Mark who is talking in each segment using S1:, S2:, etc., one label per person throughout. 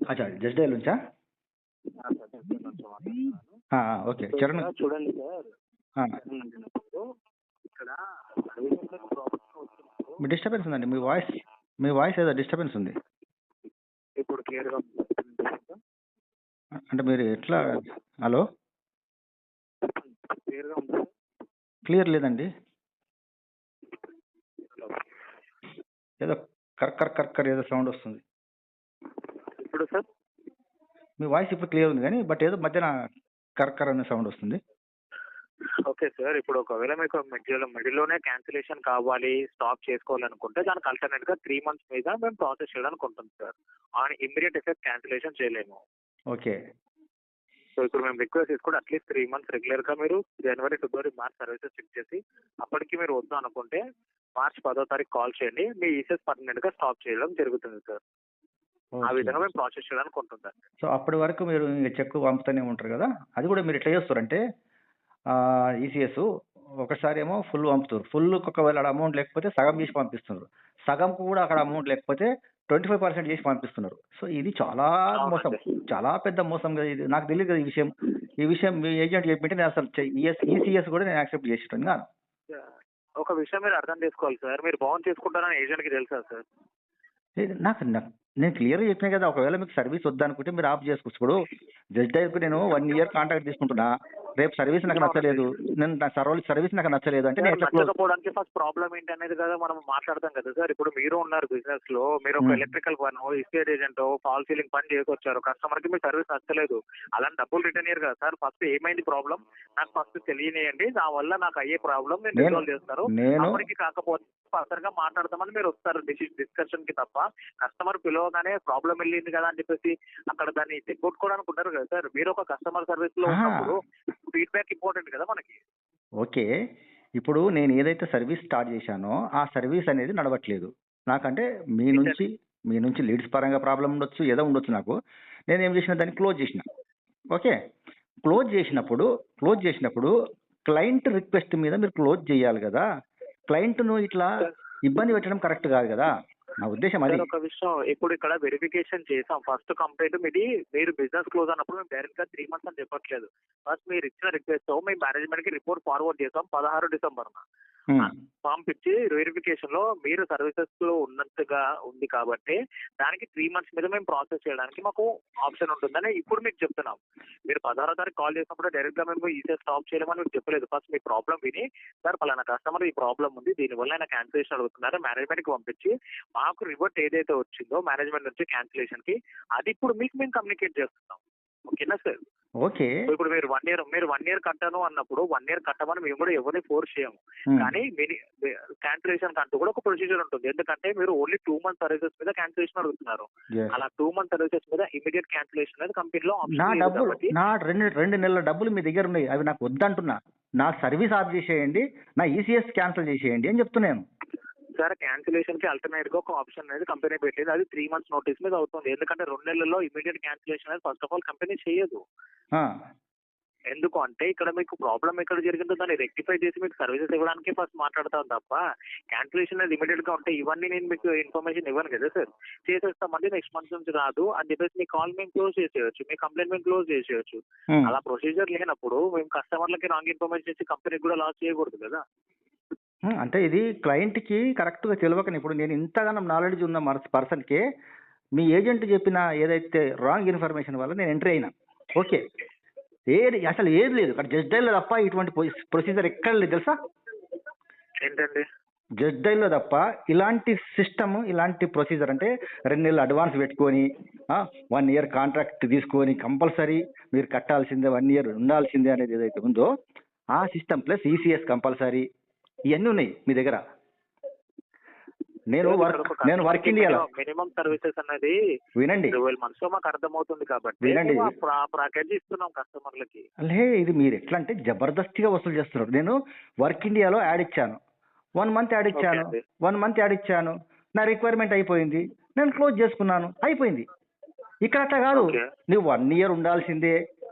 S1: అచ్చా, just dial నుంచా?
S2: Sir just నుంచి మాట్లాడుతున్నాను.
S1: ఓకే,
S2: ఇప్పుడు
S1: చరణ్.
S2: ఇక్కడ చూడండి సార్,
S1: ఆ,
S2: ఇప్పుడు ఇక్కడ సర్వీసెస్ ప్రాబ్లమ్స్ వస్తున్నారు.
S1: మీ డిస్టర్బెన్స్ ఉందండి, మీ వాయిస్ ఏదో డిస్టర్బెన్స్ ఉంది.
S2: ఇప్పుడు క్లియర్గా
S1: అంటే మీరు ఎట్లా? హలో,
S2: క్లియర్గా ఉంది సార్.
S1: క్లియర్ లేదండి, ఏదో కర్కర్ ఏదో సౌండ్ వస్తుంది.
S2: ఇప్పుడు సార్
S1: మీ వాయిస్ ఇప్పుడు క్లియర్ ఉంది కానీ బట్ ఏదో మధ్యన కర్కర్ అనే సౌండ్ వస్తుంది.
S2: ఓకే సార్, ఇప్పుడు ఒకవేళ మీకు మిడిల్లోనే క్యాన్సిలేషన్ కావాలి, స్టాప్ చేసుకోవాలనుకుంటే దానికి ఆల్టర్నేట్ గా 3 months మీద మేము ప్రాసెస్ చేయడానికి ఉంటుంది sir. On immediate effect cancellation చేయలేము.
S1: ఓకే,
S2: సో ఇప్పుడు మేము రిక్వెస్ట్ చేసుకుంటే అట్లీస్ట్ 3 months రెగ్యులర్ గా మీరు జనవరి, ఫిబ్రవరి, మార్చ్ సర్వీసెస్ చెక్ చేసి అప్పటికి మీరు వద్దు అనుకుంటే మార్చ్ 10వ తారీఖు కాల్ చేయండి. మీ ఈసెస్ పర్మనెంట్ గా స్టాప్ చేయడం జరుగుతుంది సార్. ఆ విధంగా మేము ప్రాసెస్ చేయడానికి ఉంటుంది.
S1: సో అప్పటి వరకు మీరు చెక్ పంపుతూనే ఉంటారు కదా, అది కూడా మీరు ఎట్లా చేస్తారంటే ఈసీఎస్ ఒకసారి ఏమో ఫుల్ పంపుతారు, ఫుల్ ఒకవేళ అమౌంట్ లేకపోతే సగం చేసి పంపిస్తున్నారు, సగంకు కూడా అక్కడ అమౌంట్ లేకపోతే 25% చేసి పంపిస్తున్నారు. సో ఇది చాలా మోసం, చాలా పెద్ద మోసం కదా ఇది. నాకు తెలియదు కదా ఈ విషయం మీ ఏజెంట్ చెప్పింటే నేను అసలు ఈసీఎస్ కూడా నేను యాక్సెప్ట్ చేసేటాను కాదు.
S2: ఒక విషయం మీరు అర్థం చేసుకోవాలి సార్, మీరు బాగుంది చేసుకుంటారని ఏజెంట్ కి తెలుసా సార్?
S1: నేను క్లియర్గా చెప్పినా కదా, ఒకవేళ మీకు సర్వీస్ వద్దనుకుంటే మీరు ఆఫ్ చేసుకోవచ్చు. ఇప్పుడు జస్ట్ డైల్కు నేను 1 year కాంట్రాక్ట్ తీసుకుంటున్నా, రేపు సర్వీస్ నాకు నచ్చలేదు, సర్వీస్ నాకు నచ్చలేదు అంటే నేను
S2: నచ్చకపోవడానికి ఫస్ట్ ప్రాబ్లం ఏంటి అనేది కదా మనం మాట్లాడతాం కదా సార్. ఇప్పుడు మీరు ఉన్నారు బిజినెస్ లో, మీరు ఒక ఎలక్ట్రికల్ పని, ఇస్టేట్ ఏజెంట్, ఫాల్ సీలింగ్ పని చేసుకొచ్చారు, కస్టమర్ కి మీ సర్వీస్ నచ్చలేదు, అలాంటి డబ్బులు రిటర్న్ ఇయర్ కదా సార్. ఫస్ట్ ఏమైంది ప్రాబ్లం నాకు ఫస్ట్ తెలియనియండి, నా వల్ల నాకు అయ్యే ప్రాబ్లం నేను రిజాల్వ్ చేస్తారు. అప్పటికి కాకపోతే ఫర్దర్ గా మాట్లాడతామని మీరు వస్తారు డిస్కషన్ కి తప్ప కస్టమర్ పిలవగానే ప్రాబ్లం వెళ్ళింది కదా అని చెప్పేసి అక్కడ దాన్ని తెగొట్టుకోవడానికి ఉంటారు కదా సార్. మీరు ఒక కస్టమర్ సర్వీస్ లో ఉన్నప్పుడు ఫీడ్బ్యాక్ ఇంపార్టెంట్ కదా మనకి.
S1: ఓకే, ఇప్పుడు నేను ఏదైతే సర్వీస్ స్టార్ట్ చేశానో ఆ సర్వీస్ అనేది నడవట్లేదు నాకంటే మీ నుంచి లీడ్స్ పరంగా ప్రాబ్లం ఉండొచ్చు, ఏదో ఉండొచ్చు. నాకు నేను ఏం చేసిన దాన్ని క్లోజ్ చేసిన. ఓకే, క్లోజ్ చేసినప్పుడు క్లయింట్ రిక్వెస్ట్ మీద మీరు క్లోజ్ చేయాలి కదా. క్లయింట్ను ఇట్లా ఇబ్బంది పెట్టడం కరెక్ట్ కాదు కదా, నా ఉద్దేశం అది.
S2: ఒక విషయం, ఇప్పుడు ఇక్కడ వెరిఫికేషన్ చేసాం. ఫస్ట్ కంప్లైంట్ మీది, మీరు బిజినెస్ క్లోజ్ అన్నప్పుడు మేము డైరెక్ట్ గా 3 months అని చెప్పట్లేదు. ఫస్ట్ మీరు ఇచ్చిన రిక్వెస్ట్ మేము మేనేజ్మెంట్ కి రిపోర్ట్ ఫార్వర్డ్ చేసాం 16 December పంపించి వెరిఫికేషన్ లో మీరు సర్వీసెస్ లో ఉన్నట్టుగా ఉంది కాబట్టి దానికి 3 months మీద మేము ప్రాసెస్ చేయడానికి మాకు ఆప్షన్ ఉంటుందని ఇప్పుడు మీకు చెప్తున్నాం. మీరు 16వ తారీఖు కాల్ చేసినప్పుడు డైరెక్ట్ గా మేము ఈసీ స్టాప్ చేయలేమని మీకు చెప్పలేదు. ఫస్ట్ మీ ప్రాబ్లం విని, సార్ పలానా కస్టమర్ ఈ ప్రాబ్లం ఉంది, దీనివల్ల ఆయన క్యాన్సిలేషన్ అడుగుతున్నారు, మేనేజ్మెంట్ కి పంపించి మాకు రివర్ట్ ఏదైతే వచ్చిందో మేనేజ్మెంట్ నుంచి క్యాన్సిలేషన్ కి అది ఇప్పుడు మీకు మేము కమ్యూనికేట్ చేస్తున్నాం. ఓకేనా సార్?
S1: ఓకే,
S2: ఇప్పుడు మీరు 1 year కట్టాను అన్నప్పుడు 1 year కట్టమని మేము కూడా ఎవరిని ఫోర్స్ చేయము. కానీ క్యాన్సిలేషన్ కంటూ కూడా ఒక ప్రొసీజర్ ఉంటుంది. ఎందుకంటే మీరు ఓన్లీ 2 months సర్వీసెస్ మీద క్యాన్సిలేషన్ అడుగుతున్నారు. అలా 2 months సర్వీసెస్ మీద ఇమీడియట్ క్యాన్సిలేషన్ అనేది కంపెనీలో
S1: నా 2 నెలల డబ్బులు మీ దగ్గర ఉన్నాయి, అవి నాకు వద్దంటున్నా. నా సర్వీస్ ఆఫ్ చేసేయండి, నా ఈసీఎస్ క్యాన్సిల్ చేసేయండి అని చెప్తున్నాను
S2: సార్. క్యాన్సిలేషన్ కి ఆల్టర్నేట్ గా ఒక ఆప్షన్ అనేది కంపెనీ పెట్టేది, అది 3 months నోటీస్ మీద అవుతుంది. ఎందుకంటే 2 నెలల్లో ఇమీడియట్ క్యాన్సిలేషన్ అనేది ఫస్ట్ ఆఫ్ ఆల్ కంపెనీ చేయదు. ఎందుకు అంటే ఇక్కడ మీకు ప్రాబ్లం ఎక్కడ జరిగిందో దాన్ని రెక్టిఫై చేసి మీకు సర్వీసెస్ ఇవ్వడానికి ఫస్ట్ మాట్లాడతాం తప్ప క్యాన్సిలేషన్ అనేది ఇమీడియట్ గా ఉంటే ఇవన్నీ నేను మీకు ఇన్ఫర్మేషన్ ఇవ్వను కదా సార్. చేసేస్తామంటే నెక్స్ట్ మంత్ నుంచి రాదు అని చెప్పేసి మీ కాల్ మేము క్లోజ్ చేసేయచ్చు, మీ కంప్లైంట్ మేము క్లోజ్ చేసేయచ్చు. అలా ప్రొసీజర్ లేనప్పుడు మేము కస్టమర్లకి రాంగ్ ఇన్ఫర్మేషన్ ఇచ్చి కంపెనీకి కూడా లాస్ చేయకూడదు కదా.
S1: అంటే ఇది క్లయింట్కి కరెక్ట్గా తెలియకని, ఇప్పుడు నేను ఇంతగానో నాలెడ్జ్ ఉన్న పర్సన్కి మీ ఏజెంట్ చెప్పిన ఏదైతే రాంగ్ ఇన్ఫర్మేషన్ వల్ల నేను ఎంట్రీ అయినా. ఓకే, అసలు ఏది లేదు అక్కడ, జస్ట్ డైల్లో తప్ప ఇటువంటి ప్రొసీజర్ ఎక్కడ లేదు తెలుసా.
S2: ఏంటండి?
S1: జస్ట్ డైల్లో తప్ప ఇలాంటి సిస్టమ్, ఇలాంటి ప్రొసీజర్ అంటే 2 నెలలు అడ్వాన్స్ పెట్టుకొని 1 year కాంట్రాక్ట్ తీసుకొని కంపల్సరీ మీరు కట్టాల్సిందే, 1 year ఉండాల్సిందే అనేది ఏదైతే ఉందో ఆ సిస్టమ్ ప్లస్ ఈసీఎస్ కంపల్సరీ ఇవన్నీ ఉన్నాయి మీ దగ్గర. నేను వర్క్ ఇండియాలో
S2: మినిమం సర్వీసెస్ అనేది
S1: వినండి,
S2: 12 months లో మాకు అర్థమవుతుంది కాబట్టి వినండి, ప్యాకేజ్ ఇస్తున్నాం కస్టమర్లకి.
S1: ఇది మీరు ఎట్లా అంటే జబర్దస్తిగా వసూలు చేస్తున్నారు. నేను వర్క్ ఇండియాలో యాడ్ ఇచ్చాను, 1 month యాడ్ ఇచ్చాను, 1 month యాడ్ ఇచ్చాను, నా రిక్వైర్మెంట్ అయిపోయింది, నేను క్లోజ్ చేసుకున్నాను, అయిపోయింది. ఇక్కడ అట్లా కాదు, నువ్వు 1 year ఉండాల్సిందే,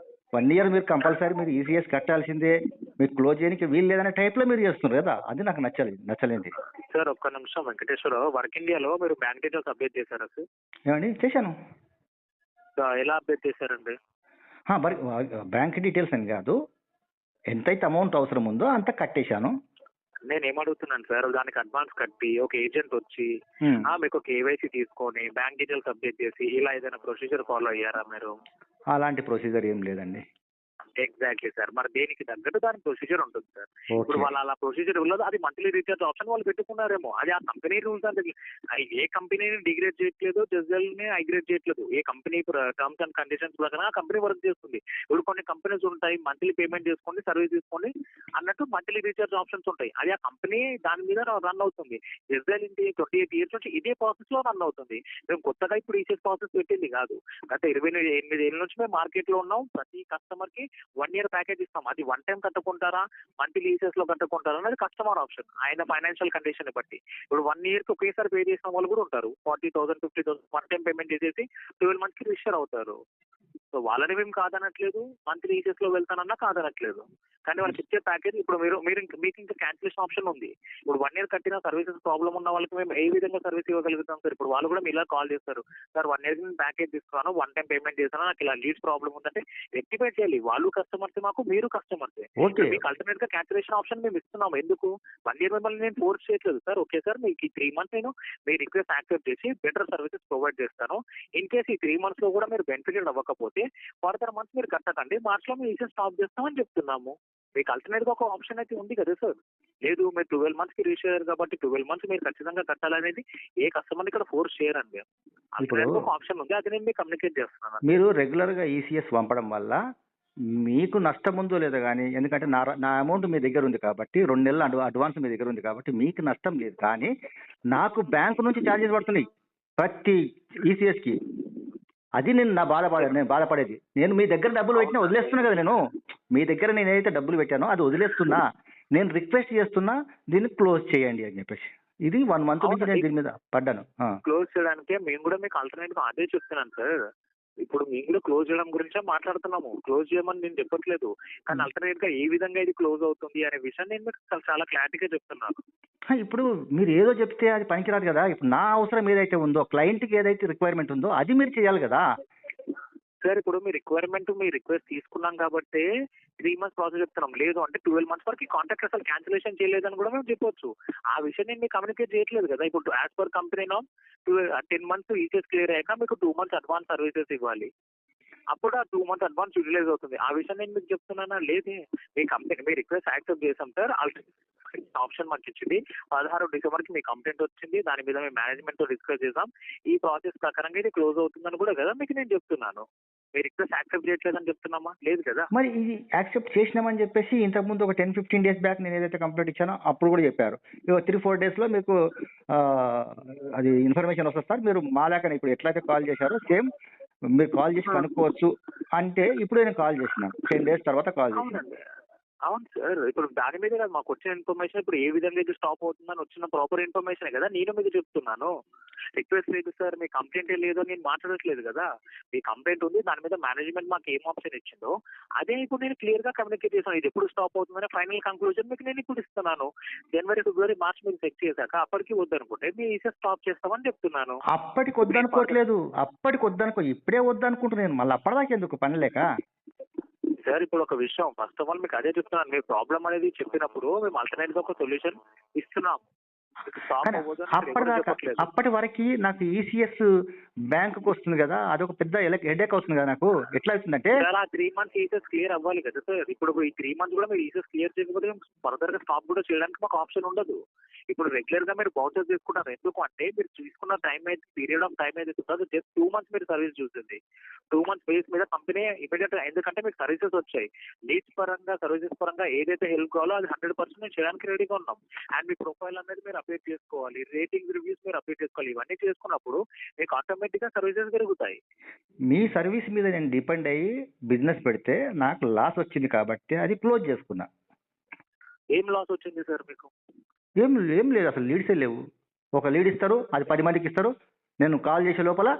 S1: 1 year మీరు కంపల్సరీ మీరు ఈసీఎస్ కట్టాల్సిందే, మీరు క్లోజ్ చేయడానికి వీలు లేదనే టైప్లో మీరు చేస్తున్నారు కదా, అది నాకు నచ్చలేదు
S2: సార్. ఒక్క నిమిషం వెంకటేశ్వర, వర్క్ ఇండియాలో మీరు బ్యాంక్ డీటెయిల్స్ అప్డేట్ చేశారా సార్?
S1: ఏమండి? చేశాను.
S2: ఎలా అప్డేట్ చేశారండి?
S1: మరి బ్యాంక్ డీటెయిల్స్ అని కాదు, ఎంతైతే అమౌంట్ అవసరం ఉందో అంత కట్టేశాను.
S2: నేను ఏమడుగుతున్నాను సార్, దానికి అడ్వాన్స్ కట్టి ఒక ఏజెంట్ వచ్చి మీకు కేవైసీ తీసుకొని బ్యాంక్ డీటెయిల్స్ అప్డేట్ చేసి ఇలా ఏదైనా ప్రొసీజర్ ఫాలో అయ్యారా మీరు?
S1: అలాంటి ప్రొసీజర్ ఏం లేదండి.
S2: Exactly sir. మరి దేనికి తగ్గట్టు దానికి ప్రొసీజర్ ఉంటుంది సార్. ఇప్పుడు
S1: ఓకే.
S2: వాళ్ళు అలా ప్రొసీజర్ ఉండదు, అది మంత్లీ రీఛార్జ్ ఆప్షన్ వాళ్ళు పెట్టుకున్నారేమో. అది ఆ కంపెనీ రూల్స్ అంటే ఏ కంపెనీని డిగ్రేడ్ చేయట్లేదు, జెజల్ని హైగ్రేడ్ చేయట్లేదు. ఏ కంపెనీ టర్మ్స్ అండ్ కండిషన్స్ ప్రకారం ఆ కంపెనీ వర్క్ చేస్తుంది. ఇప్పుడు కొన్ని కంపెనీస్ ఉంటాయి మంత్లీ పేమెంట్ చేసుకోండి, సర్వీస్ తీసుకోండి అన్నట్టు మంత్లీ రీఛార్జ్ ఆప్షన్స్ ఉంటాయి. అది ఆ కంపెనీ దాని మీద రన్ అవుతుంది. జెజల్ ఇంటి 28 years నుంచి ఇదే ప్రాసెస్ లో రన్ అవుతుంది. మేము కొత్తగా ఇప్పుడు ఈసీఎస్ ప్రాసెస్ పెట్టింది కాదు. గత 28 ఏళ్ళ నుంచి మేము మార్కెట్ లో ఉన్నాం. ప్రతి కస్టమర్ కి 1 year ప్యాకేజ్ ఇస్తాం. అది వన్ టైం కట్టుకుంటారా, మంత్లీ లీజెస్ లో కట్టుకుంటారా అనేది కస్టమర్ ఆప్షన్, ఆయన ఫైనాన్షియల్ కండిషన్ బట్టి. ఇప్పుడు 1 year కి ఒకేసారి పే చేసిన వాళ్ళు కూడా ఉంటారు. 40,000 50,000 వన్ టైం పేమెంట్ చేసేసి 12 months కి రిజిస్టర్ అవుతారు. సో వాళ్ళని మేము కాదనట్లేదు, మంత్లీ లీజెస్ లో వెళ్తానన్నా కాదనట్లేదు. కానీ వాళ్ళకి ఇచ్చే ప్యాకేజ్ ఇప్పుడు మీకు ఇంకా క్యాన్సిలేషన్ ఆప్షన్ ఉంది. ఇప్పుడు 1 year కట్టిన సర్వీసెస్ ప్రాబ్లం ఉన్న వాళ్ళకి మేము ఏ విధంగా సర్వీస్ ఇవ్వగలుగుతాం సార్? ఇప్పుడు వాళ్ళు కూడా ఇలా కాల్ చేస్తారు, సార్ 1 year నేను ప్యాకేజ్ తీసుకున్నాను, వన్ టైం పేమెంట్ చేశాను, నాకు ఇలా లీడ్స్ ప్రాబ్లం ఉందంటే రెక్టిఫై చేయాలి. వాళ్ళు కస్టమర్స్, మాకు మీరు కస్టమర్సే.
S1: ఓకే.
S2: మీకు అల్టర్నేట్ గా క్యాన్సిలేషన్ ఆప్షన్ మేము ఇస్తున్నాము. ఎందుకు 1 year మిమ్మల్ని నేను ఫోర్స్ చేయట్లేదు సార్. ఓకే సార్, మీకు ఈ 3 months నేను మీ రిక్వెస్ట్ యాక్సెప్ట్ చేసి బెటర్ సర్వీసెస్ ప్రొవైడ్ చేస్తాను. ఇన్ కేస్ ఈ 3 months లో కూడా మీరు బెనిఫిటెడ్ అవ్వకపోతే ఫర్దర్ మంత్స్ మీరు కట్టకండి, మార్చ్ లో మేము ఈసీఎస్ స్టాప్ చేస్తామని చెప్తున్నాము. మీకు అల్టర్నేట్ గా ఒక ఆప్షన్ అయితే ఉంది కదా సార్. లేదు మీరు 12 months కి రిజిస్టర్ అయ్యారు కాబట్టి 12 months మీరు ఖచ్చితంగా కట్టాలనేది ఏ కస్టమర్ ఇక్కడ ఫోర్స్ చేయరండి. అల్టర్నేట్ గా ఒక ఆప్షన్ ఉంది, అది నేను మీకు కమ్యూనికేట్ చేస్తున్నాను.
S1: మీరు రెగ్యులర్ గా ఈసీఎస్ పంపడం వల్ల మీకు నష్టం ఉందో లేదో కానీ, ఎందుకంటే నా అమౌంట్ మీ దగ్గర ఉంది కాబట్టి 2 నెలల అడ్వాన్స్ మీ దగ్గర ఉంది కాబట్టి మీకు నష్టం లేదు. కానీ నాకు బ్యాంకు నుంచి ఛార్జెస్ పడుతున్నాయి ప్రతి ఈసీఎస్ కి. అది నేను బాధపడేది. నేను మీ దగ్గర డబ్బులు పెట్టినా వదిలేస్తున్నా కదా. నేను మీ దగ్గర నేను ఏదైతే డబ్బులు పెట్టానో అది వదిలేస్తున్నా. నేను రిక్వెస్ట్ చేస్తున్నా దీన్ని క్లోజ్ చేయండి అని చెప్పేసి. ఇది 1 month నుంచి నేను దీని మీద పడ్డాను.
S2: క్లోజ్ చేయడానికే మేము కూడా మీకు ఆల్టర్నేట్ గా అదే చెప్తున్నాను సార్. ఇప్పుడు మేము కూడా క్లోజ్ చేయడం గురించే మాట్లాడుతున్నాము. క్లోజ్ చేయమని నేను చెప్పట్లేదు, కానీ ఆల్టర్నేట్ గా ఏ విధంగా ఇది క్లోజ్ అవుతుంది అనే విషయం నేను మీకు చాలా క్లారిటీగా చెప్తున్నాను.
S1: ఇప్పుడు మీరు ఏదో చెప్తే అది పనికిరాదు కదా. ఇప్పుడు నా అవసరం ఏదైతే ఉందో, క్లయింట్కి ఏదైతే రిక్వైర్మెంట్ ఉందో అది మీరు చేయాలి కదా.
S2: సార్ ఇప్పుడు మీ రిక్వైర్మెంట్ మీ రిక్వెస్ట్ తీసుకున్నాం కాబట్టి 3 months ప్రాసెస్ చెప్తున్నాం. లేదు అంటే 12 months వరకు కాంట్రాక్ట్ అసలు క్యాన్సిలేషన్ చేయలేదని కూడా మేము చెప్పొచ్చు. ఆ విషయం నేను మీకు కమ్యూనికేట్ చేయట్లేదు కదా. ఇప్పుడు as per company 10 months ECS clear అయ్యాక మీకు 2 months అడ్వాన్స్ సర్వీసెస్ ఇవ్వాలి. అప్పుడు ఆ 2 months అడ్వాన్స్ యూటిలైజ్ అవుతుంది. ఆ విషయం నేను మీకు చెప్తున్నానా? లేదే. మీ కంపెనీ మీ రిక్వెస్ట్ యాక్సెప్ట్ చేసాం సార్. ఆప్షన్ మాకు ఇచ్చింది. 16 December కి మీ కంప్లైంట్ వచ్చింది. దాని మీద మేము మేనేజ్మెంట్ తో డిస్కస్ చేసాం. ఈ ప్రాసెస్ ప్రకారంగా ఇది క్లోజ్ అవుతుందని కూడా కదా మీకు నేను చెప్తున్నాను. మీ రిక్వెస్ట్ యాక్సెప్ట్ చేయట్లేదని చెప్తున్నామా? లేదు కదా.
S1: మరి ఇది యాక్సెప్ట్ చేసినామని చెప్పేసి ఇంతకుముందు ఒక 10-15 days బ్యాక్ నేను ఏదైతే కంప్లైంట్ ఇచ్చానో అప్పుడు కూడా చెప్పారు. 3-4 days లో మీకు అది ఇన్ఫర్మేషన్ వస్తుంది సార్. మీరు మా లేక ఇప్పుడు ఎట్లయితే కాల్ చేశారో సేమ్ మీరు కాల్ చేసి కనుక్కోవచ్చు అంటే ఇప్పుడు నేను కాల్ చేసినాను. 10 days తర్వాత కాల్ చేసినాను.
S2: అవును సార్. ఇప్పుడు దాని మీద కదా మాకు వచ్చిన ఇన్ఫర్మేషన్. ఇప్పుడు ఏ విధంగా ఇది స్టాప్ అవుతుందని వచ్చిన ప్రాపర్ ఇన్ఫర్మేషన్ కదా నేను మీకు చెప్తున్నాను. రిక్వెస్ట్ లేదు సార్, మీ కంప్లైంట్ లేదు అని నేను మాట్లాడట్లేదు కదా. మీ కంప్లైంట్ ఉంది, దాని మీద మేనేజ్మెంట్ మాకు ఏం ఆప్షన్ ఇచ్చిందో అదే ఇప్పుడు నేను క్లియర్ గా కమ్యూనికేట్ చేశాను. ఇది ఎప్పుడు స్టాప్ అవుతుందని ఫైనల్ కంక్లూజన్ మీకు నేను ఇప్పుడు ఇస్తున్నాను. January, February, March మీరు చెక్ చేశాక అప్పటికి వద్దనుకుంటే మీ ఈసీఎస్ స్టాప్ చేస్తామని చెప్తున్నాను.
S1: అప్పటికి వద్దనుకోవట్లేదు, ఇప్పుడే వద్దనుకుంటున్నాను. మళ్ళీ అప్పటిదాకా ఎందుకు పని లేక
S2: సార్. ఇప్పుడు ఒక విషయం ఫస్ట్ ఆఫ్ ఆల్ మీకు అదే చెప్తున్నాను. మీ ప్రాబ్లం అనేది చెప్పినప్పుడు మేము ఆల్టర్నేట్ గా ఒక సొల్యూషన్ ఇస్తున్నాం.
S1: అప్పటి వరకు నాకు ఈసీఎస్ బ్యాంకు వస్తుంది కదా, అదొక పెద్ద హెడేక్ అవుతుంది కదా నాకు. ఎట్లా అవుతుందంటే
S2: 3 months ఈసీఎస్ క్లియర్ అవ్వాలి కదా సార్. ఇప్పుడు ఈ 3 months కూడా మీరు ఈసీఎస్ క్లియర్ చేయకపోతే ఫర్దర్ గా స్టాప్ కూడా చేయడానికి మాకు ఆప్షన్ ఉండదు. ఇప్పుడు రెగ్యులర్ గా మీరు బౌచర్ తీసుకుంటారు. ఎందుకు అంటే మీరు తీసుకున్న టైం అయితే పీరియడ్ ఆఫ్ టైం అయితే జస్ట్ 2 months మీరు సర్వీస్ చూస్తుంది. 2 months బేస్ మీద కంపెనీ ఇమీడియట్ గా, ఎందుకంటే మీకు సర్వీసెస్ వచ్చాయి. లీడ్స్ పరంగా సర్వీసెస్ పరంగా ఏదైతే హెల్ప్ కావాలో అది 100% మేము చేయడానికి రెడీగా ఉన్నాం. అండ్ మీ ప్రొఫైల్ అనేది మీరు అప్డేట్ చేసుకోవాలి, రేటింగ్ రివ్యూస్ మీరు అప్డేట్ చేసుకోవాలి. ఇవన్నీ చేసుకున్నప్పుడు మీకు ఆటోమేటిక్ గా సర్వీసెస్ పెరుగుతాయి.
S1: మీ సర్వీస్ మీద నేను డిపెండ్ అయ్యి బిజినెస్ పెడితే నాకు లాస్ వచ్చింది కాబట్టి అది క్లోజ్ చేసుకున్నా.
S2: ఏం లాస్ వచ్చింది సార్ మీకు?
S1: ఏం లేదు, అసలు లీడ్సే లేవు. ఒక లీడ్ ఇస్తారు, అది 10 మందికి ఇస్తారు. నేను కాల్ చేసే లోపల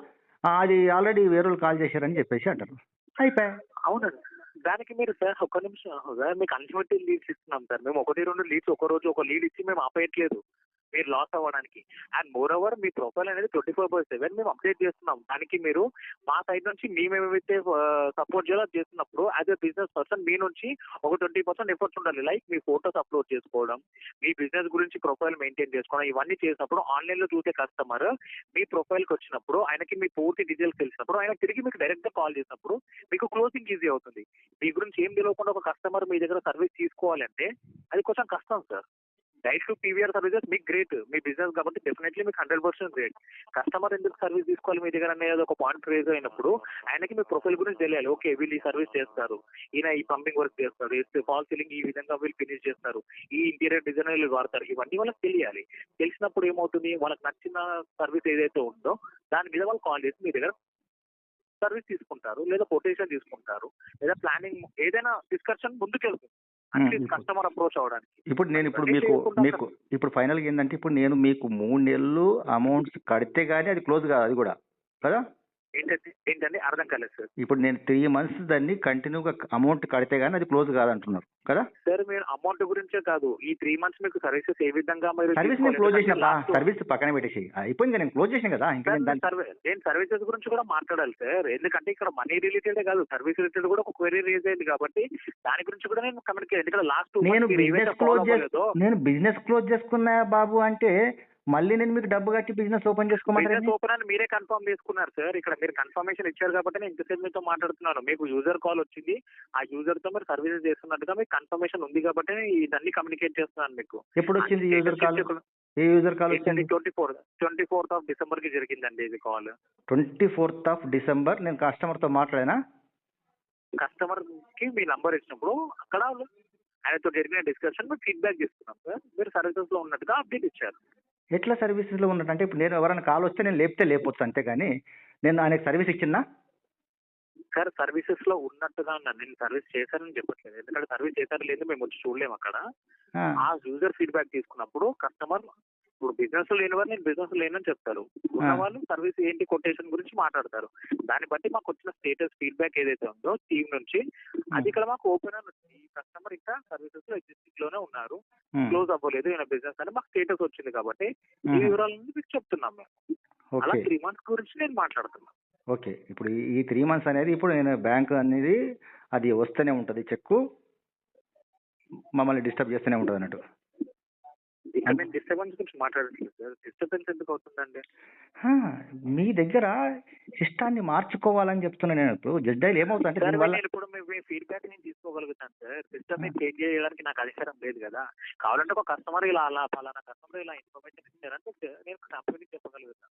S1: అది ఆల్రెడీ వేరే వాళ్ళు కాల్ చేశారని చెప్పేసి అంటారు. అయిపోయా.
S2: అవునండి. దానికి మీరు సార్ ఒక్క నిమిషం, మీకు అన్లిమిటెడ్ లీడ్స్ ఇస్తున్నాం సార్. మేము 1-2 లీడ్స్ ఒక రోజు ఒక లీడ్ ఇచ్చి మేము ఆపేయట్లేదు. మీరు లాస్ అవ్వడానికి. And more over me profile అనేది 24/7 మేము అప్డేట్ చేస్తున్నాం. దానికి మీరు మా సైడ్ నుంచి మేమేమైతే సపోర్ట్ చేయాలో అది చేస్తున్నప్పుడు యాజ్ ఎ బిజినెస్ పర్సన్ మీ నుంచి ఒక 20% ఎఫర్ట్స్ ఉండాలి. లైక్ మీ ఫోటోస్ అప్లోడ్ చేసుకోవడం, మీ బిజినెస్ గురించి ప్రొఫైల్ మెయింటైన్ చేసుకోవడం, ఇవన్నీ చేసినప్పుడు ఆన్లైన్ లో చూసే కస్టమర్ మీ ప్రొఫైల్ కి వచ్చినప్పుడు ఆయనకి మీ పూర్తి డీటెయిల్స్ తెలిసినప్పుడు ఆయన తిరిగి మీకు డైరెక్ట్ గా కాల్ చేసినప్పుడు మీకు క్లోజింగ్ ఈజీ అవుతుంది. మీ గురించి ఏం తెలియకుండా ఒక కస్టమర్ మీ దగ్గర సర్వీస్ తీసుకోవాలంటే అది కొంచెం కష్టం sir. Direct to PVR services మీకు గ్రేట్, మీ బిజినెస్ కాబట్టి డెఫినెట్లీ మీకు 100% గ్రేట్. కస్టమర్ ఎందుకు సర్వీస్ తీసుకోవాలి మీ దగ్గర అనేది ఒక పాయింట్ రేజ్ అయినప్పుడు ఆయనకి మీ ప్రొఫైల్ గురించి తెలియాలి. ఓకే వీళ్ళు ఈ సర్వీస్ చేస్తారు, ఈయన ఈ పంపింగ్ వర్క్ చేస్తారు, ఫాల్ సీలింగ్ ఈ విధంగా వీళ్ళు ఫినిష్ చేస్తారు, ఈ ఇంటీరియర్ డిజైన్ వీళ్ళు వాడతారు, ఇవన్నీ వాళ్ళకి తెలియాలి. తెలిసినప్పుడు ఏమవుతుంది, వాళ్ళకి నచ్చిన సర్వీస్ ఏదైతే ఉందో దాని మీద వాళ్ళు కాల్ చేసి మీ దగ్గర సర్వీస్ తీసుకుంటారు, లేదా కొటేషన్ తీసుకుంటారు, లేదా ప్లానింగ్ ఏదైనా డిస్కషన్ ముందుకెళ్తుంది అట్లీస్ట్ కస్టమర్ అప్రోచ్ అవడానికి.
S1: ఇప్పుడు నేను మీకు ఇప్పుడు ఫైనల్గా ఏంటంటే ఇప్పుడు నేను మీకు 3 నెలలు అమౌంట్స్ కడితే గానీ అది క్లోజ్ కాదు, అది కూడా కదా?
S2: ఏంటండి అర్థం కాలేదు సార్.
S1: ఇప్పుడు నేను 3 months దాన్ని కంటిన్యూగా అమౌంట్ కడితే గానీ అది క్లోజ్ కాదంటున్నారు కదా?
S2: సార్ మీరు అమౌంట్ గురించే కాదు, ఈ 3 months మీకు సర్వీసెస్ ఏ విధంగా మీరు
S1: సర్వీస్ నేను క్లోజ్ చేసిన, సర్వీస్ పక్కన పెట్టేసి అయిపోయింది, నేను క్లోజ్ చేసిన కదా. ఇంకా
S2: నేను సర్వీసెస్ గురించి కూడా మాట్లాడాలి సార్, ఎందుకంటే ఇక్కడ మనీ రిలేటెడ్ కాదు సర్వీస్ రిలేటెడ్ కూడా ఒక క్వెరీ రేజ్ అయింది కాబట్టి దాని గురించి కూడా నేను కమ్యూనికేట్. ఎందుకంటే లాస్ట్
S1: నేను బిజినెస్ క్లోజ్ చేసుకున్నా బాబు అంటే మళ్ళీ నేను మీకు డబ్బు కట్టి బిజినెస్ ఓపెన్ చేసుకోమంటారు.
S2: ఓపెన్ అని మీరే కన్ఫర్మ్ చేసుకున్నారు సార్. ఇక్కడ మీరు కన్ఫర్మేషన్ ఇచ్చారు కాబట్టి నేను ఇంతసేపు మీతో మాట్లాడుతున్నాను. మీకు యూజర్ కాల్ వచ్చింది, ఆ యూజర్ తో మీరు సర్వీసెస్ చేస్తున్నట్టుగా మీకు కన్ఫర్మేషన్ ఉంది కాబట్టి ఇదన్నీ కమ్యూనికేట్ చేస్తున్నాను మీకు.
S1: ఎప్పుడు వచ్చింది యూజర్ కాల్? ఏ యూజర్ కాల్ వచ్చింది?
S2: 24th of December కి జరిగిందండి ఇది కాల్.
S1: 24th of December నేను కస్టమర్ తో మాట్లాడినా.
S2: కస్టమర్ కి మీ నంబర్ ఇచ్చినప్పుడు అక్కడ ఆయనతో జరిగిన డిస్కషన్ మీరు ఫీడ్బ్యాక్ తీసుకున్నాం సార్. మీరు సర్వీసెస్ లో ఉన్నట్టుగా అప్డేట్ ఇచ్చారు.
S1: ఎట్లా సర్వీసెస్ లో ఉన్నట్టు అంటే ఇప్పుడు నేను ఎవరైనా కాల్ వస్తే నేను లేపొచ్చు అంతేగాని నేను ఆయనకు సర్వీస్ ఇచ్చినా
S2: సార్ సర్వీసెస్ లో ఉన్నట్టుగా నేను సర్వీస్ చేశానని చెప్పట్లేదు, ఎందుకంటే సర్వీస్ చేశారు లేదు మేము వచ్చి చూడలేము అక్కడ. ఆ యూజర్ ఫీడ్బ్యాక్ తీసుకున్నప్పుడు కస్టమర్ ఇప్పుడు బిజినెస్ లేని వారు నేను బిజినెస్ లేనని చెప్తారు, ఉన్న వాళ్ళు సర్వీస్ ఏంటి కొటేషన్ గురించి మాట్లాడతారు. దాన్ని బట్టి మాకు వచ్చిన స్టేటస్ ఫీడ్బ్యాక్ ఏదైతే ఉందో టీమ్ నుంచి అది ఇక్కడ మాకు ఓపెన్ అని వచ్చింది. ఈ కస్టమర్ ఇంకా సర్వీసెస్ లో ఎగ్జిస్టింగ్ లోనే ఉన్నారు, క్లోజ్ అవ్వలేదు ఈయన బిజినెస్ అని మాకు స్టేటస్ వచ్చింది కాబట్టి ఈ వివరాలను మీకు చెప్తున్నాం మేము. అలా 3 months గురించి నేను మాట్లాడుతున్నాను.
S1: ఓకే, ఇప్పుడు ఈ 3 months అనేది ఇప్పుడు నేను బ్యాంక్ అనేది అది వస్తూనే ఉంటుంది, చెక్కు మమ్మల్ని డిస్టర్బ్ చేస్తూనే ఉంటుంది అన్నట్టు.
S2: ఇక్కడ నేను డిస్టర్బెన్స్ గురించి మాట్లాడట్లేదు సార్. డిస్టర్బెన్స్ ఎందుకు అవుతుందండి?
S1: మీ దగ్గర సిస్టాన్ని మార్చుకోవాలని చెప్తున్నాను నేను. ఇప్పుడు జస్ట్ డైల్ ఏమవుతుందంటే
S2: ఇప్పుడు మీ ఫీడ్బ్యాక్ నేను తీసుకోగలుగుతాను సార్. సిస్టమ్ ని చేంజ్ చేయడానికి నాకు అధికారం లేదు కదా. కావాలంటే ఒక కస్టమర్ ఇలా అలా పలానా కస్టమర్ ఇలా ఇన్ఫర్మేషన్ ఇచ్చారంటే నేను కంపెనీకి చెప్పగలుగుతాను.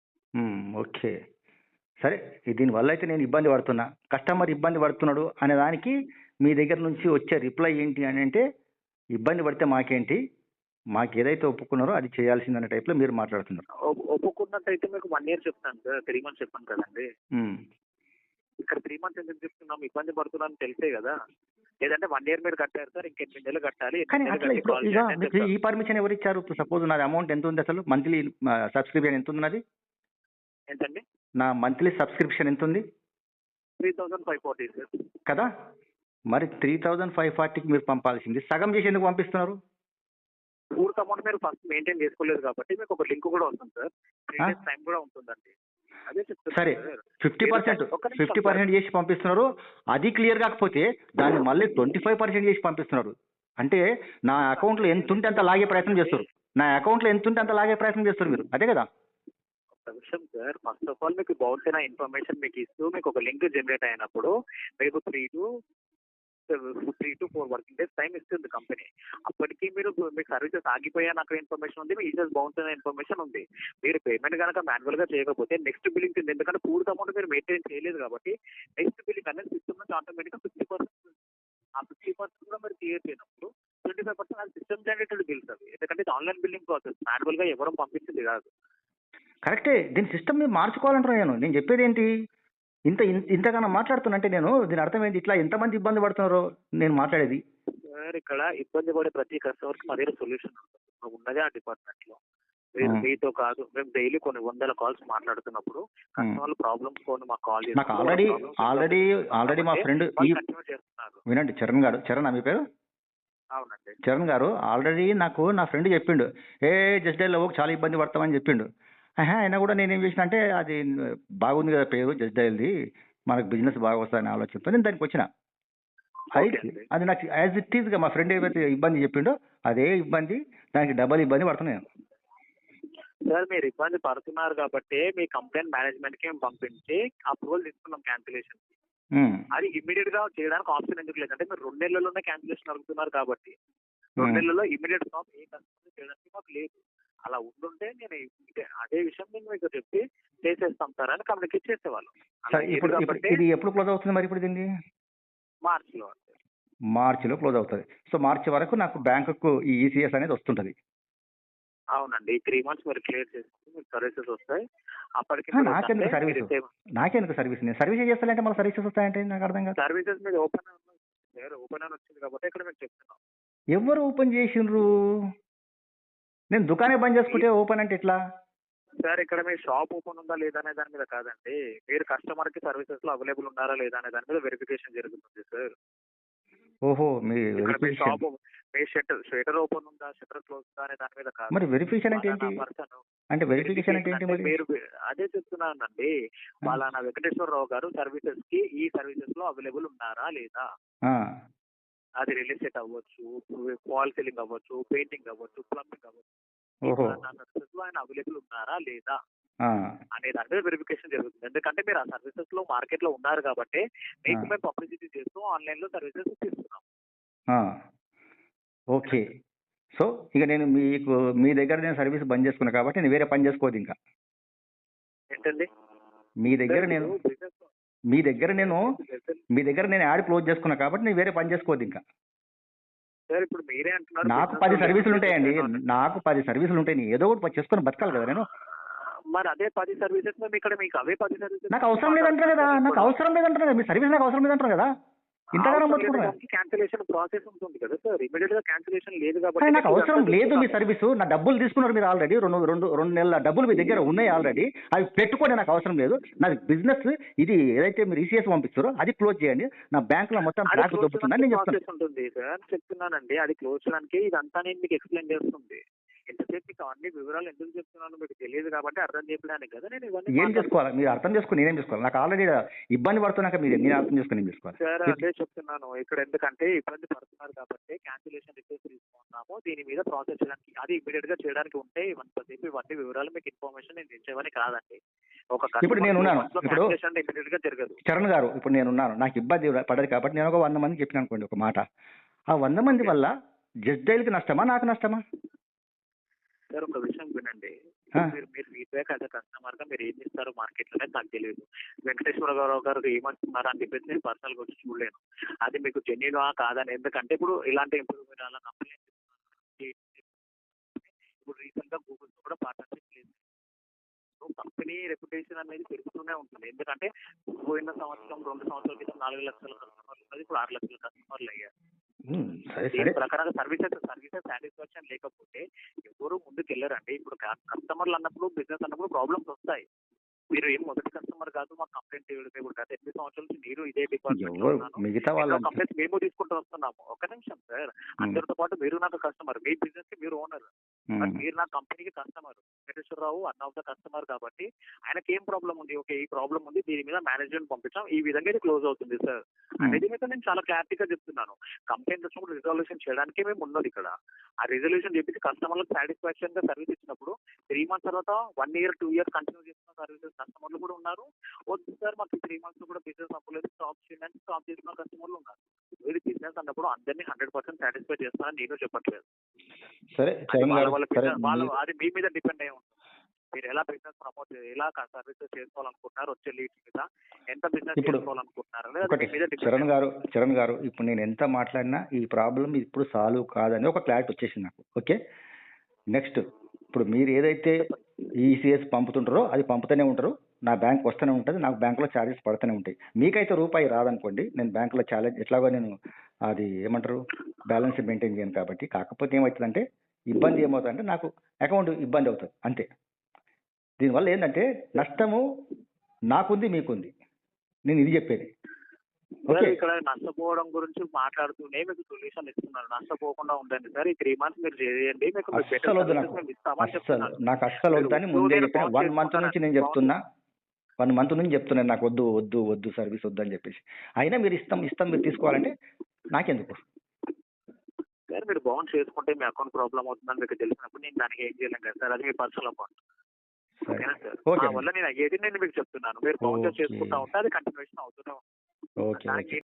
S1: ఓకే సరే, దీనివల్ల అయితే నేను ఇబ్బంది పడుతున్నా, కస్టమర్ ఇబ్బంది పడుతున్నాడు అనే దానికి మీ దగ్గర నుంచి వచ్చే రిప్లై ఏంటి అని అంటే ఇబ్బంది పడితే మాకేంటి, మాకు ఏదైతే ఒప్పుకున్నారో అది చేయాల్సిందనే టైప్లో మీరు మాట్లాడుతున్నారు.
S2: ఒప్పుకున్నట్టయితే మీకు 1 year చెప్తాను సార్, 3 months చెప్పాను కదండి. ఇక్కడ 3 months ఎందుకు చెప్తున్నాం, ఇబ్బంది పడుతున్నాను తెలిసే కదా. లేదంటే 1 year మీరు కట్టారు సార్, ఇంకెన్ని నెలలు కట్టాలి.
S1: కానీ అట్లా ఇప్పుడు ఈ పర్మిషన్ ఎవరు ఇచ్చారు? సపోజ్ నాది అమౌంట్ ఎంత ఉంది, అసలు మంత్లీ సబ్స్క్రిప్షన్ ఎంత ఉంది నాది?
S2: ఏంటండి
S1: నా మంత్లీ సబ్స్క్రిప్షన్ ఎంత ఉంది?
S2: 3,540 సార్
S1: కదా. మరి 3,540కి మీరు పంపాల్సింది సగం చేసి ఎందుకు పంపిస్తున్నారు?
S2: పూర్తి అమౌంట్ మీరు ఫస్ట్ మెయింటైన్ చేసుకోలేదు కాబట్టి మీకు ఒక లింక్ కూడా వస్తుంది సార్, 3 days టైం కూడా ఉంటుందండి. అదే చెప్తాను.
S1: సరే 50% చేసి పంపిస్తున్నారు, అది క్లియర్ కాకపోతే దాన్ని మళ్ళీ 25% చేసి పంపిస్తున్నారు. అంటే నా అకౌంట్లో ఎంత ఉంటే అంత లాగే ప్రయత్నం చేస్తారు, మీరు అదే కదా.
S2: ఒక విషయం సార్, ఫస్ట్ ఆఫ్ ఆల్ మీకు బౌన్స్ అయిన ఇన్ఫర్మేషన్ మీకు ఇస్తూ మీకు ఒక లింక్ జనరేట్ అయినప్పుడు మీకు 3 to 4 working days టైం ఇస్తుంది కంపెనీ. అప్పటికి మీకు సర్వీసెస్ ఆగిపోయా నాకు ఇన్ఫర్మేషన్ ఉంది, మీ ఈజెస్ బౌన్స్ అయిన ఇన్ఫర్మేషన్ ఉంది. మీరు పేమెంట్ కనుక మాన్యువల్ గా చేయకపోతే నెక్స్ట్ బిల్లింగ్ ఉంది, ఎందుకంటే పూర్తి అమౌంట్ మీరు మెయింటైన్ చేయలేదు కాబట్టి నెక్స్ట్ బిల్లింగ్ అనేది సిస్టమ్ నుంచి ఆటోమేటిక్ గా 50%, ఆ 50% కూడా మీరు క్లియర్ చేయనప్పుడు 25% అది సిస్టమ్ జనరేటెడ్ బిల్స్ అవి, ఎందుకంటే ఇది ఆన్లైన్ బిల్లింగ్ ప్రాసెస్, మాన్యువల్ గా ఎవరు పంపించింది కాదు.
S1: కరెక్టే, దీని సిస్టమ్ మీరు మార్చుకోవాలంటున్నాను. నేను చెప్పేది ఏంటి, ఇంతగానో మాట్లాడుతున్నా అంటే నేను దీని అర్థం ఏంటి, ఇట్లా ఎంతమంది ఇబ్బంది పడుతున్నారో నేను మాట్లాడేది.
S2: సార్ ఇక్కడ ఇబ్బంది పడే ప్రతి కస్టమర్ కి అదే సొల్యూషన్ ఉన్నదే ఆ డిపార్ట్మెంట్ లో. మీతో కాదు, మేము డైలీ కొన్ని 100 calls మాట్లాడుతున్నప్పుడు కస్టమర్ ప్రాబ్లమ్స్ కొని మాకు కాల్ చేసి
S1: నాకు ఆల్రెడీ మా ఫ్రెండ్ వినండి, చరణ్ మీ పేరు
S2: అవునండి.
S1: చరణ్ గారు ఆల్రెడీ నాకు నా ఫ్రెండ్ చెప్పిండు, ఏ జస్ట్ డైల్ చాలా ఇబ్బంది పడతామని చెప్పిండు. అయినా కూడా నేను ఏం చేసిన అంటే అది బాగుంది కదా పేరు జస్ట్ డైల్ది, మనకు బిజినెస్ బాగా వస్తుందని ఆలోచనతో నేను దానికి వచ్చిన.
S2: ఓకే
S1: అయితే
S2: అండి.
S1: అది నాకు యాజ్ ఇట్ ఈస్గా మా ఫ్రెండ్ ఏవైతే ఇబ్బంది చెప్పిండో అదే ఇబ్బంది, దానికి డబల్ ఇబ్బంది పడుతున్నాను.
S2: సార్ మీరు ఇబ్బంది పడుతున్నారు కాబట్టి మీ కంప్లైంట్ మేనేజ్మెంట్కి మేము పంపించి అప్రూవల్ తీసుకున్నాం క్యాన్సిలేషన్. అది ఇమీడియట్ గా చేయడానికి ఆప్షన్ ఎందుకు లేదంటే మీరు 2 నెలల్లోనే క్యాన్సిలేషన్ అడుగుతున్నారు కాబట్టి 2 నెలల్లో ఇమీడియట్ స్టాప్ ఏ కస్టమర్ చేయడానికి మాకు లేదు. అలా ఉండుంటే నేను అదే విషయం నేను మీకు చెప్పి చేసేస్తాం సార్ అని కమ్యూనికేట్ చేసేవాళ్ళం. అలా
S1: సరే,
S2: లేదు
S1: ఇప్పుడు
S2: కాబట్టి
S1: ఇది ఎప్పుడు క్లోజ్ అవుతుంది మరి ఇప్పుడు దీన్ని?
S2: మార్చిలో అండి.
S1: మార్చిలో క్లోజ్ అవుతుంది. సో మార్చి వరకు నాకు బ్యాంకుకు ఈ ఈసీఎస్ అనేది వస్తుంటది.
S2: అవునండి. ఈ 3 months మీరు క్లియర్ చేసుకుంటే మీకు సర్వీసెస్ వస్తాయి. అప్పటికి మీరు
S1: నాకెందుకు
S2: ఏంటంటే
S1: సర్వీస్?
S2: మీరు సేమ్
S1: నాకెందుకు సర్వీస్? నేను సర్వీస్ చేస్తానంటే మళ్ళీ సర్వీసెస్ వస్తాయంటే నాకు అర్థం కాదు.
S2: సర్వీసెస్ మీద ఓపెన్ సార్ ఓపెన్ అని వచ్చింది కాబట్టి ఇక్కడ మేము చెప్తున్నాం.
S1: ఎవరు ఓపెన్ చేసిండ్రు? నేను దుకాణే బంద్ చేసుకుంటే ఓపెన్ అంటే ఎట్లా?
S2: సార్ ఇక్కడ మీ షాప్ ఓపెన్ ఉందా లేదా అనే దాని మీద కాదండి. మీరు కస్టమర్ కి సర్వీసెస్ లో అవైలబుల్ ఉన్నారా లేదా అనే దాని మీద వెరిఫికేషన్ జరుగుతుంది సార్.
S1: ఓహో, మీ
S2: ఇక్కడ మీ
S1: వెరిఫికేషన్.
S2: షాప్ మీ షట్టర్ ఓపెన్ ఉందా షట్టర్ క్లోజ్ ఉందా అనే దాని మీద కాదు.
S1: మరి వెరిఫికేషన్ అంటే ఏంటి?
S2: పర్సన్
S1: అంటే వెరిఫికేషన్ అంటే ఏంటి మరి?
S2: మీరు అదే చెప్తున్నానండి. పలానా వెంకటేశ్వరరావు గారు సర్వీసెస్ కి ఈ సర్వీసెస్ లో అవైలబుల్ ఉన్నారా లేదా,
S1: ఆ,
S2: అది రియల్ ఎస్టేట్ అవ్వచ్చు, వాల్ సీలింగ్ అవ్వచ్చు, పెయింటింగ్ అవ్వచ్చు, ప్లంబింగ్ అవ్వచ్చు, ఈ
S1: ఓహో,
S2: పలానా సర్వీసెస్ లో ఆయన అవైలబుల్ ఉన్నారా లేదా
S1: ఆ,
S2: అనే దాని మీద వెరిఫికేషన్ జరుగుతుంది. ఎందుకంటే మీరు ఆ సర్వీసెస్ లో మార్కెట్ లో ఉన్నారు కాబట్టి మీకు మేము పబ్లిసిటీ చేస్తూ ఆన్లైన్ లో సర్వీసెస్ ఇస్తున్నాం.
S1: ఆ, ఓకే. సో ఇక నేను మీ దగ్గర నేను సర్వీస్ బంద్ చేసుకున్నా కాబట్టి నేను వేరే పని చేసుకోవద్దు ఇంకా.
S2: ఏంటండి
S1: మీ దగ్గర నేను
S2: బిజినెస్
S1: మీ దగ్గర నేను మీ దగ్గర నేను యాడ్ క్లోజ్ చేసుకున్నా కాబట్టి నేను వేరే పని చేసుకోవద్దు ఇంకా.
S2: సార్ ఇప్పుడు మీరే అంటున్నారు
S1: నాకు
S2: business
S1: 10
S2: లో
S1: సర్వీసులు
S2: లేకపోతే
S1: ఉంటాయండి.
S2: business లో
S1: నాకు 10 సర్వీసులు ఉంటాయి. నేను ఏదో ఒకటి చేసుకొని బతకాలి కదా నేను.
S2: మరి అదే 10 సర్వీసెస్ మేము ఇక్కడ మీకు అవే 10 సర్వీసెస్
S1: నాకు అవసరం లేదంటారు కదా. నాకు అవసరం లేదంటారు కదా. మీ సర్వీస్ నాకు అవసరం లేదంటారు కదా. ఇంతగానం బతుకుంటున్నా.
S2: క్యాన్సిలేషన్ ప్రాసెస్ ఉంటుంది కదా సార్. ఇమీడియట్ గా క్యాన్సిలేషన్ లేదు
S1: కానీ
S2: కాబట్టి
S1: నాకు అవసరం లేదు మీ సర్వీసు. నా డబ్బులు తీసుకున్నారు మీరు ఆల్రెడీ. రెండు నెలల డబ్బులు మీ దగ్గర ఉన్నాయి ఆల్రెడీ. అవి పెట్టుకోండి, నాకు అవసరం లేదు. నాది బిజినెస్ ఇది. ఏదైతే మీరు ఈసీఎస్ పంపిస్తారో అది క్లోజ్ చేయండి. నా బ్యాంకులో మొత్తం బ్లాక్ దొబ్బుతుందని నేను చెప్తాను.
S2: ప్రాసెస్ ఉంటుంది సార్. చెప్తున్నానండి, అది క్లోజ్ చేయడానికి ఇదంతా నేను మీకు ఎక్స్ప్లెయిన్ చేస్తుంది. ఎంతసేపు మీకు అన్ని వివరాలు ఎందుకు చెప్తున్నాను మీకు తెలియదు కాబట్టి అర్థం చేయడానికి కదా నేను ఇవన్నీ
S1: ఏం చేసుకోవాలి? మీరు అర్థం చేసుకుని నేనేం చేసుకోవాలి? నాకు ఆల్రెడీ ఇబ్బంది పడుతున్నాక నేను అర్థం చేసుకుని ఏం చేసుకోవాలి?
S2: సార్ అదే చెప్తున్నాను. ఇక్కడ ఎందుకంటే ఇబ్బంది పడుతున్నారు కాబట్టి క్యాన్సిలేషన్ రిక్వెస్ట్ తీసుకున్నాము. దీని మీద ప్రాసెస్ చేయడానికి అది ఇమీడియట్ గా చేయడానికి ఉంటే ఇవన్నీ వివరాలు మీకు ఇన్ఫర్మేషన్ నేను ఇచ్చేవని కాదండి. ఒక
S1: ఇప్పుడు నేను ఉన్నాను. ఇప్పుడు
S2: ఇమీడియట్ గా జరగదు.
S1: చరణ్ గారు, ఇప్పుడు నేను ఉన్నాను. నాకు ఇబ్బంది పడదు కాబట్టి నేను ఒక 100 మందికి చెప్పిన అనుకోండి ఒక మాట. ఆ 100 మంది వల్ల జస్ట్ డైల్కి నష్టమా నాకు నష్టమా?
S2: సార్ ఒక విషయం వినండి. మీరు ఫీడ్బ్యాక్ యాజ్ అ కస్టమర్ గా మీరు ఏం ఇస్తారో మార్కెట్ లోనే నాకు తెలియదు. వెంకటేశ్వరరావు గారు ఏమంటున్నారు అని చెప్పేసి నేను పర్సనల్ గా వచ్చి చూడలేను. అది మీకు జెన్యున్ కాదని. ఎందుకంటే ఇప్పుడు ఇలాంటి ఇంప్రూవ్మెంట్ అలా కంప్లైంట్ ఇప్పుడు రీసెంట్ గా గూగుల్ తో కూడా పార్ట్నర్షిప్ లేదు. కంపెనీ రెప్యుటేషన్ అనేది పెరుగుతూనే ఉంటుంది. ఎందుకంటే పోయిన సంవత్సరం 2 సంవత్సరాల క్రితం 4 లక్షల కస్టమర్లు ఉన్నది ఇప్పుడు 6 లక్షల కస్టమర్లు అయ్యారు. దీని ప్రకారంగా సర్వీసెస్ సాటిస్ఫాక్షన్ లేకపోతే ఎవరు ముందుకు వెళ్ళారండి. ఇప్పుడు కస్టమర్లు అన్నప్పుడు బిజినెస్ అన్నప్పుడు ప్రాబ్లమ్స్ వస్తాయి. మీరు ఏం మొదటి కస్టమర్ కాదు, మాకు కంప్లైంట్ ఇప్పుడు గత 8 సంవత్సరాల నుంచి మీరు ఇదే డిపార్ట్మెంట్ లో
S1: మిగతా వాళ్ళ
S2: కంప్లైంట్స్ మేము తీసుకుంటూ వస్తున్నాము. ఒక నిమిషం సార్, అందరితో పాటు మీరు నాకు కస్టమర్, మీ బిజినెస్ కి మీరు ఓనర్, మీరు నా కంపెనీకి customer. Venkateswara Rao one of the customer కాబట్టి ఆయనకి ఏం ప్రాబ్లం ఉంది, ఓకే ఈ ప్రాబ్లం ఉంది, దీని మీద మేనేజ్మెంట్ పంపించాం, ఈ విధంగా ఇది క్లోజ్ అవుతుంది సార్ అనేది మీద నేను చాలా క్లారిటీగా చెప్తున్నాను. కంప్లైంట్ వచ్చినప్పుడు రిజల్యూషన్ చేయడానికి మేము ఉన్నది ఇక్కడ. ఆ రిజల్యూషన్ చెప్పి కస్టమర్లకు సాటిస్ఫాక్షన్ గా సర్వీస్ ఇచ్చినప్పుడు 3 months తర్వాత 1 year 2 years కంటిన్యూ చేస్తున్న సర్వీసెస్ కస్టమర్లు కూడా ఉన్నారు. వద్దు సార్ మాకు 3 months కూడా బిజినెస్ అవ్వలేదు, స్టాప్ చేయండి స్టాప్ చేసిన కస్టమర్లు ఉన్నారు. ఇది బిజినెస్ అన్నప్పుడు అందరినీ 100% సాటిస్ఫై చేస్తానని నేను చెప్పట్లేదు.
S1: సరే,
S2: అది మీ మీద డిపెండ్ అయి ఉంటుంది. మీరు ఎలా బిజినెస్ ప్రమోట్ ఎలా సర్వీసెస్ చేసుకోవాలనుకుంటున్నారు, వచ్చే లీడ్స్ మీద ఎంత బిజినెస్ చేసుకోవాలనుకుంటున్నారు.
S1: చరణ్ గారు ఇప్పుడు నేను ఎంత మాట్లాడినా ఈ ప్రాబ్లం ఇప్పుడు సాల్వ్ కాదని ఒక క్లారిటీ వచ్చేసింది నాకు. ఓకే, నెక్స్ట్ ఇప్పుడు మీరు ఏదైతే ఈసీఎస్ పంపుతుంటారో అది పంపుతూనే ఉంటారు, నా బ్యాంక్ వస్తూనే ఉంటుంది, నాకు బ్యాంకులో ఛార్జెస్ పడుతూనే ఉంటాయి. మీకైతే రూపాయి రాదనుకోండి, నేను బ్యాంకులో ఛార్జెస్ ఎట్లాగో నేను అది ఏమంటారు బ్యాలెన్స్ మెయింటైన్ చేయను కాబట్టి. కాకపోతే ఏమవుతుందంటే ఇబ్బంది ఏమవుతుందంటే నాకు అకౌంట్ ఇబ్బంది అవుతుంది అంతే. దీనివల్ల ఏంటంటే నష్టము నాకుంది మీకుంది. నేను ఇది చెప్పేది ఓకే
S2: ఇక్కడ నష్టపోవడం గురించి మాట్లాడుతూనే మీకు సొల్యూషన్ ఇస్తున్నారు. నష్టపోకుండా ఉండండి సార్, ఈ 3 months మీరు చేయండి, మీకు better
S1: అస్సలు వద్దు
S2: services
S1: నాకు,
S2: మేము ఇస్తామని
S1: అస్సలు
S2: చెప్తున్నారు.
S1: నాకు అస్సలు
S2: మీరు
S1: వద్దని
S2: వద్దు,
S1: ముందే
S2: నేను
S1: చెప్పిన.
S2: బాగు
S1: 1 month నుంచి నేను చెప్తున్నా, 1 month నుంచి చెప్తున్నాను నాకు వద్దు వద్దు వద్దు సర్వీస్ వద్దు అని చెప్పేసి. అయినా మీరు ఇస్తాం మీరు తీసుకోవాలంటే నాకెందుకు?
S2: సార్ మీరు బౌన్స్ చేసుకుంటే మీ అకౌంట్ ప్రాబ్లం అవుతుందని మీకు తెలిసినప్పుడు నేను దానికి ఏం చేయలేను కదా సార్, అది మీ పర్సనల్ అకౌంట్.
S1: సరే
S2: ఓకేనా సార్?
S1: ఓకే
S2: నా వల్ల నేను అయ్యేది నేను మీకు చెప్తున్నాను. మీరు బౌన్స్
S1: ఓకే
S2: చేసుకుంటా ఉంటే అది కంటిన్యూషన్ అవుతూనే ఉంటుంది.
S1: ఓకే
S2: దానికి